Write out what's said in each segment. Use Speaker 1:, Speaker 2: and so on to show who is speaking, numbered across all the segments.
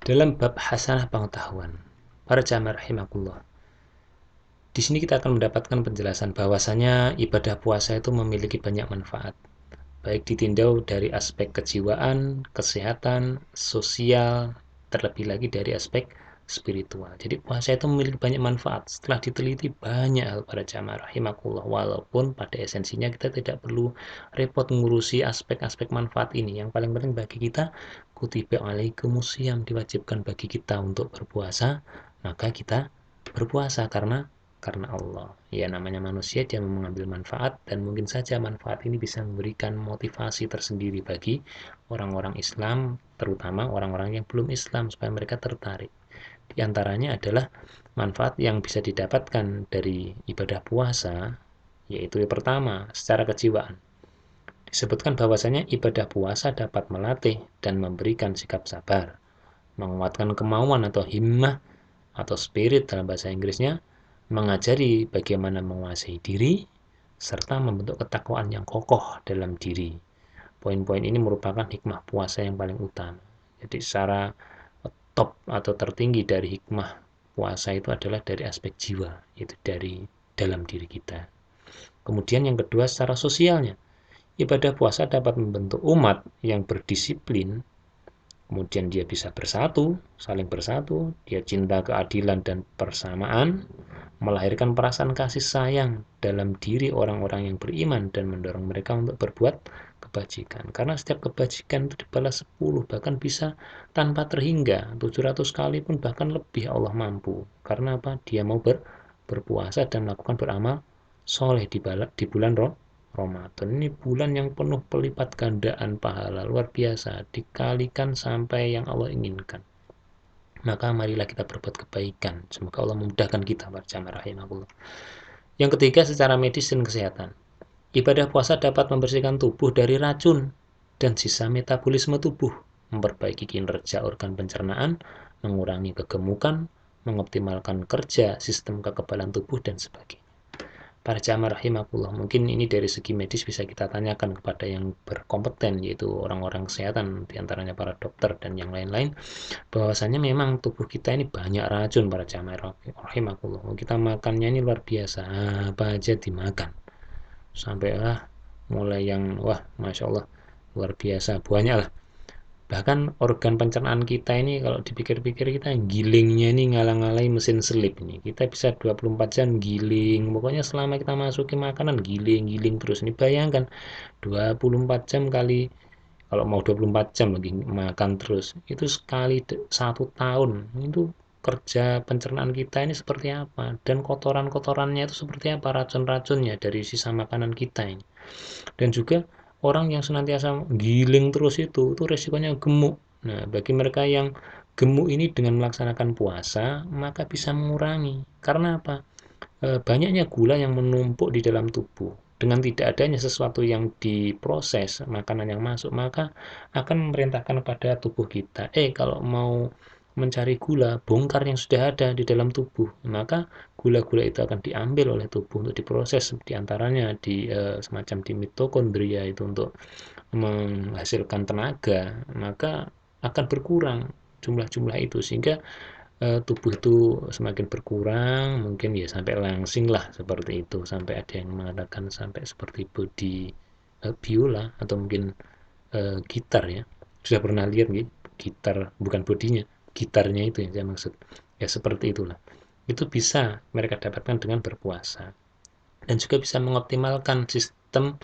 Speaker 1: Dalam bab hasanah pengetahuan, para jamaah rahimakumullah, di sini kita akan mendapatkan penjelasan bahwasanya ibadah puasa itu memiliki banyak manfaat, baik ditinjau dari aspek kejiwaan, kesehatan, sosial, terlebih lagi dari aspek spiritual. Jadi puasa itu memiliki banyak manfaat. Setelah diteliti banyak hal para jamaah rahimakumullah, walaupun pada esensinya kita tidak perlu repot mengurusi aspek-aspek manfaat ini. Yang paling penting bagi kita, kutiba alaikumusiyam, diwajibkan bagi kita untuk berpuasa, maka kita berpuasa karena Allah. Ya, namanya manusia, dia mau mengambil manfaat, dan mungkin saja manfaat ini bisa memberikan motivasi tersendiri bagi orang-orang Islam, terutama orang-orang yang belum Islam, supaya mereka tertarik. Di antaranya adalah manfaat yang bisa didapatkan dari ibadah puasa, yaitu yang pertama, secara kejiwaan. Disebutkan bahwasanya ibadah puasa dapat melatih dan memberikan sikap sabar, menguatkan kemauan atau himmah atau spirit dalam bahasa Inggrisnya, mengajari bagaimana menguasai diri, serta membentuk ketakwaan yang kokoh dalam diri. Poin-poin ini merupakan hikmah puasa yang paling utama. Jadi secara top atau tertinggi dari hikmah puasa itu adalah dari aspek jiwa, yaitu dari dalam diri kita. Kemudian yang kedua, secara sosialnya, ibadah puasa dapat membentuk umat yang berdisiplin. Kemudian dia bisa bersatu, saling bersatu, dia cinta keadilan dan persamaan, melahirkan perasaan kasih sayang dalam diri orang-orang yang beriman dan mendorong mereka untuk berbuat kebajikan. Karena setiap kebajikan itu dibalas 10, bahkan bisa tanpa terhingga, 700 kali pun bahkan lebih Allah mampu. Karena apa? Dia mau berpuasa dan melakukan beramal soleh di bulan Ramadan. Ini bulan yang penuh pelipat gandaan pahala, luar biasa, dikalikan sampai yang Allah inginkan. Maka marilah kita berbuat kebaikan. Semoga Allah memudahkan kita, para jamaah rahimahullah. Yang ketiga, secara medis dan kesehatan. Ibadah puasa dapat membersihkan tubuh dari racun dan sisa metabolisme tubuh, memperbaiki kinerja organ pencernaan, mengurangi kegemukan, mengoptimalkan kerja sistem kekebalan tubuh, dan sebagainya. Para jamaah rahimakumullah, mungkin ini dari segi medis bisa kita tanyakan kepada yang berkompeten, yaitu orang-orang kesehatan, diantaranya para dokter dan yang lain-lain, bahwasanya memang tubuh kita ini banyak racun para jamaah rahimakumullah. Kita makannya ini luar biasa, apa aja dimakan. Sampailah mulai yang wah, masya Allah, luar biasa banyak lah. Bahkan organ pencernaan kita ini kalau dipikir-pikir, kita gilingnya ini ngalang-ngalai mesin selip ini. Kita bisa 24 jam giling. Pokoknya selama kita masukin makanan giling-giling terus. Ini bayangkan 24 jam kali, kalau mau 24 jam lagi makan terus. Itu sekali 1 tahun. Itu kerja pencernaan kita ini seperti apa, dan kotoran-kotorannya itu seperti apa, racun-racunnya dari sisa makanan kita ini. Dan juga orang yang senantiasa giling terus itu resikonya gemuk. Nah, bagi mereka yang gemuk ini, dengan melaksanakan puasa maka bisa mengurangi. Karena apa? Banyaknya gula yang menumpuk di dalam tubuh. Dengan tidak adanya sesuatu yang diproses, makanan yang masuk, maka akan memerintahkan pada tubuh kita, kalau mau mencari gula, bongkar yang sudah ada di dalam tubuh. Maka gula-gula itu akan diambil oleh tubuh untuk diproses, diantaranya di semacam di mitokondria itu untuk menghasilkan tenaga. Maka akan berkurang jumlah-jumlah itu, sehingga tubuh itu semakin berkurang, mungkin ya sampai langsing lah seperti itu, sampai ada yang mengatakan sampai seperti body biola, atau mungkin gitar ya. Sudah pernah lihat gitu gitar, bukan bodinya, gitarnya itu yang saya maksud. Ya seperti itulah. Itu bisa mereka dapatkan dengan berpuasa, dan juga bisa mengoptimalkan sistem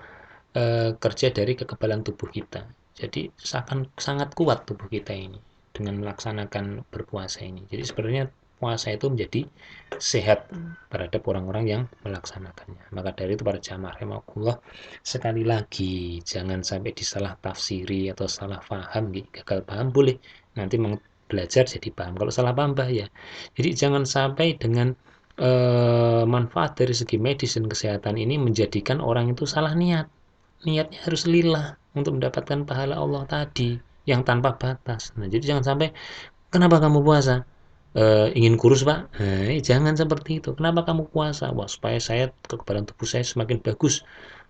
Speaker 1: kerja dari kekebalan tubuh kita. Jadi akan sangat kuat tubuh kita ini dengan melaksanakan berpuasa ini. Jadi sebenarnya puasa itu menjadi sehat terhadap orang-orang yang melaksanakannya. Maka dari itu para jamaah rahimakumullah, sekali lagi jangan sampai disalah tafsiri atau salah paham, gagal paham boleh, nanti belajar jadi paham. Kalau salah paham bahaya. Jadi jangan sampai dengan manfaat dari segi medis dan kesehatan ini menjadikan orang itu salah niat. Niatnya harus lillah untuk mendapatkan pahala Allah tadi yang tanpa batas. Nah, jadi jangan sampai, kenapa kamu puasa? Ingin kurus pak? Jangan seperti itu. Kenapa kamu puasa? Wah, supaya saya kekebalan tubuh saya semakin bagus.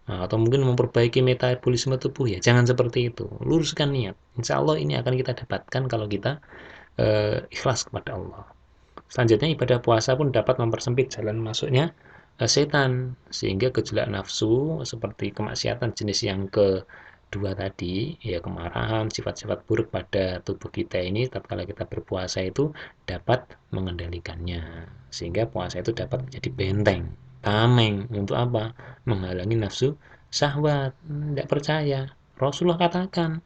Speaker 1: Nah, atau mungkin memperbaiki metabolisme tubuh, ya jangan seperti itu. Luruskan niat. Insya Allah ini akan kita dapatkan kalau kita ikhlas kepada Allah. Selanjutnya, ibadah puasa pun dapat mempersempit jalan masuknya setan, sehingga gejolak nafsu seperti kemaksiatan jenis yang kedua tadi, ya kemarahan, sifat-sifat buruk pada tubuh kita ini tatkala kita berpuasa itu dapat mengendalikannya, sehingga puasa itu dapat menjadi benteng, tameng untuk apa? Menghalangi nafsu syahwat. Tidak percaya? Rasulullah katakan,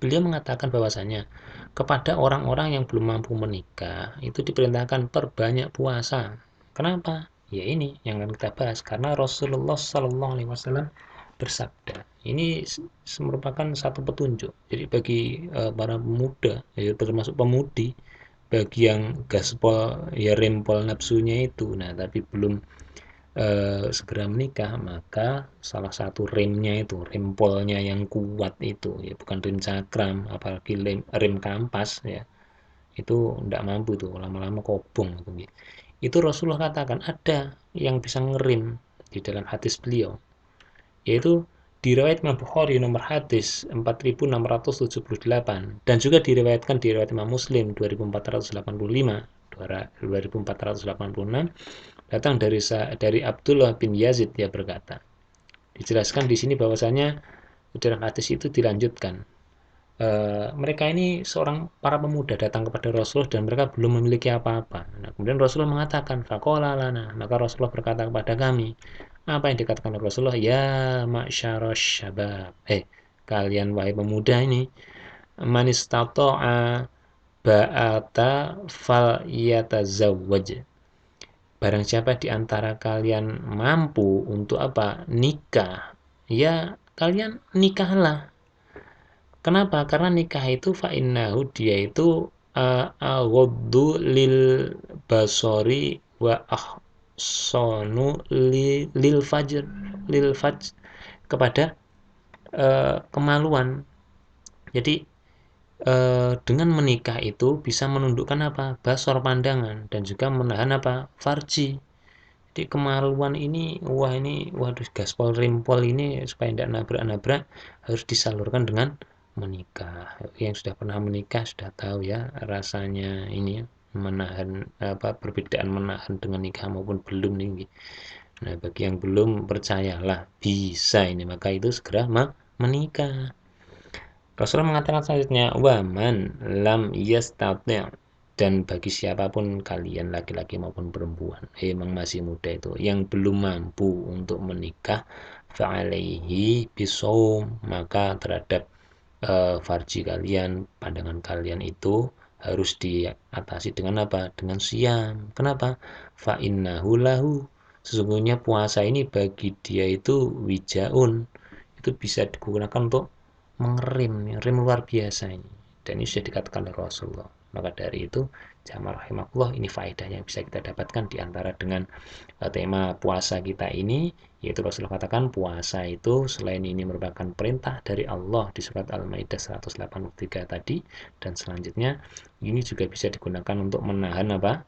Speaker 1: beliau mengatakan bahwasanya kepada orang-orang yang belum mampu menikah itu diperintahkan perbanyak puasa. Kenapa? Ya ini yang akan kita bahas, karena Rasulullah Shallallahu Alaihi Wasallam bersabda. Ini merupakan satu petunjuk. Jadi bagi para pemuda, ya termasuk pemudi, bagi yang gaspol ya rempol nafsunya itu, nah tapi belum segera menikah, maka salah satu remnya itu, rempolnya yang kuat itu, ya bukan rem cakram, apalagi rem kampas, ya itu tidak mampu tuh, lama-lama kobong itu. Itu Rasulullah katakan ada yang bisa ngerim di dalam hadis beliau, yaitu diriwayat Imam Bukhari nomor hadis 4678, dan juga diriwayatkan di riwayat Imam Muslim 2485, 2486, datang dari Abdullah bin Yazid. Dia berkata, dijelaskan di sini bahwasanya dalam hadis itu dilanjutkan, mereka ini seorang para pemuda datang kepada Rasulullah dan mereka belum memiliki apa-apa. Nah, kemudian Rasulullah mengatakan, faqala lana, maka Rasulullah berkata kepada kami, apa yang dikatakan oleh Rasulullah? Ya ma'syarasy syabab, kalian wahai pemuda ini, man istata'a ba'ata fal yatazawwaj. Barang siapa di antara kalian mampu untuk apa? Nikah, ya kalian nikahlah. Kenapa? Karena nikah itu fa'innahu, dia itu aghaddu lil basori wa ahsanu lil fajr, kepada kemaluan. Jadi dengan menikah itu bisa menundukkan apa? Basor, pandangan, dan juga menahan apa? Farji. Jadi kemaluan ini, waduh, gaspol rimpol ini supaya tidak nabrak-nabrak harus disalurkan dengan menikah. Yang sudah pernah menikah sudah tahu ya rasanya ini ya, menahan apa, perbedaan menahan dengan nikah maupun belum nih. Nah, bagi yang belum, percayalah bisa ini, maka itu segera menikah. Rasulullah mengatakan selanjutnya, waman lam yastati', dan bagi siapapun kalian, laki-laki maupun perempuan, emang masih muda itu, yang belum mampu untuk menikah, fa'alaihi bisawm, maka terhadap farji kalian, pandangan kalian itu harus diatasi dengan apa? Dengan siam. Kenapa? Fa'innahu lahu, sesungguhnya puasa ini bagi dia itu wijaun, itu bisa digunakan untuk mengerim, rem luar biasa ini, dan ini sudah dikatakan oleh Rasulullah. Maka dari itu, jamaah rahimakumullah, ini faedah yang bisa kita dapatkan diantara dengan tema puasa kita ini, yaitu Rasulullah katakan puasa itu selain ini merupakan perintah dari Allah di surat Al-Maidah 183 tadi, dan selanjutnya ini juga bisa digunakan untuk menahan apa,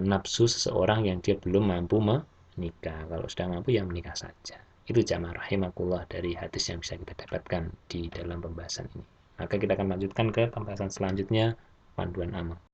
Speaker 1: nafsu seseorang yang dia belum mampu menikah. Kalau sudah mampu ya menikah saja. Itu jamaah rahimakumullah dari hadis yang bisa kita dapatkan di dalam pembahasan ini. Maka kita akan lanjutkan ke pembahasan selanjutnya, panduan amal.